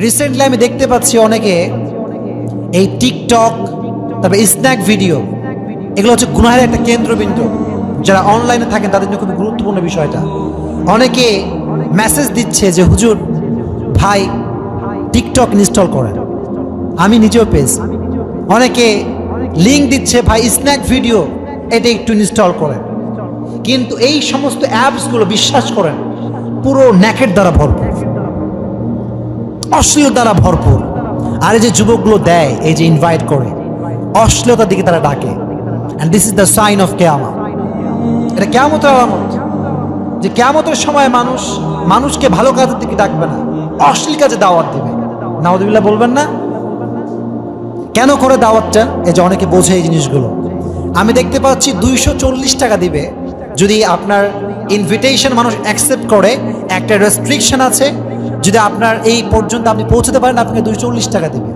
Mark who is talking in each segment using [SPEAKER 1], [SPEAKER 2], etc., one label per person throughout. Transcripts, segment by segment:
[SPEAKER 1] Recently আমি দেখতে পাচ্ছি অনেকে এই টিকটক, তারপরে স্ন্যাক ভিডিও, এগুলো হচ্ছে গুনাহের একটা কেন্দ্রবিন্দু। যারা অনলাইনে থাকেন তাদের জন্য খুব গুরুত্বপূর্ণ বিষয়টা। অনেকে মেসেজ দিচ্ছে যে হুজুর ভাই টিকটক ইনস্টল করেন, আমি নিজেও পেয়েছি। অনেকে লিঙ্ক দিচ্ছে ভাই স্ন্যাক ভিডিও এটা একটু ইনস্টল করেন। কিন্তু এই সমস্ত অ্যাপসগুলো বিশ্বাস করেন পুরো ন্যাকের দ্বারা ভরপুর, অশ্লীল দ্বারা ভরপুর। আর এই যে যুবকগুলো দেয়, এই যে ইনভাইট করে, অশ্লীলতার দিকে তারা ডাকে। And this is the sign of কিয়ামা। এটা কিয়ামতের আলামত যে কিয়ামতের সময় মানুষকে ভালো কাজের দিকে ডাকবে না, অশ্লীল কাজে দাওয়াত দিবে। নাউযুবিল্লাহ বলবেন না? কেন করে দাওয়াতটা? এই যে অনেকে বোঝে এই জিনিসগুলো। আমি দেখতে পাচ্ছি 240 টাকা দিবে যদি আপনার ইনভিটেশন মানুষ অ্যাকসেপ্ট করে। একটা রেস্ট্রিকশন আছে, যদি আপনার এই পর্যন্ত আপনি পৌঁছতে পারেন আপনাকে 240 টাকা দিবে।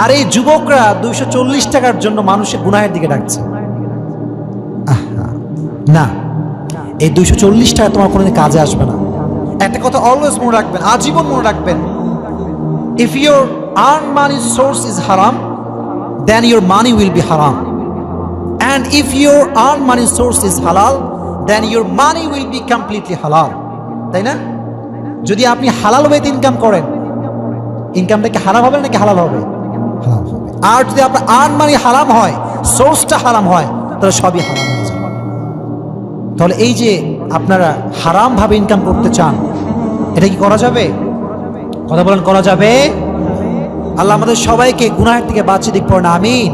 [SPEAKER 1] আর এই যুবকরা 240 টাকার জন্য মানুষের গুনাহের দিকে ডাকছে। না, এই 240 টাকা তোমার কোনোদিন কাজে আসবে না। একটা কথা অলওয়েজ মনে রাখবেন, আজীবন মনে রাখবেন, if your earn money source is হারাম, then your money will be haram, and if your earn money source is halal, then your money will be completely halal. তাই না? যদি আপনি হালাল ওয়েতে ইনকাম করেন, ইনকামটা কি হারাম হবে নাকি হালাল হবে? হালাল হবে। আর যদি আপনার আর্ন মানি হারাম হয়, সোর্সটা হারাম হয়, তাহলে সবই হারাম হয়ে যাবে। তাহলে এই যে আপনারা হারাম ভাবে ইনকাম করতে চান, এটা কি করা যাবে? কথা বলেন, করা যাবে? আল্লাহ আমাদের সবাইকে গুনাহের থেকে বাঁচিয়ে দিক, পড়েন আমিন।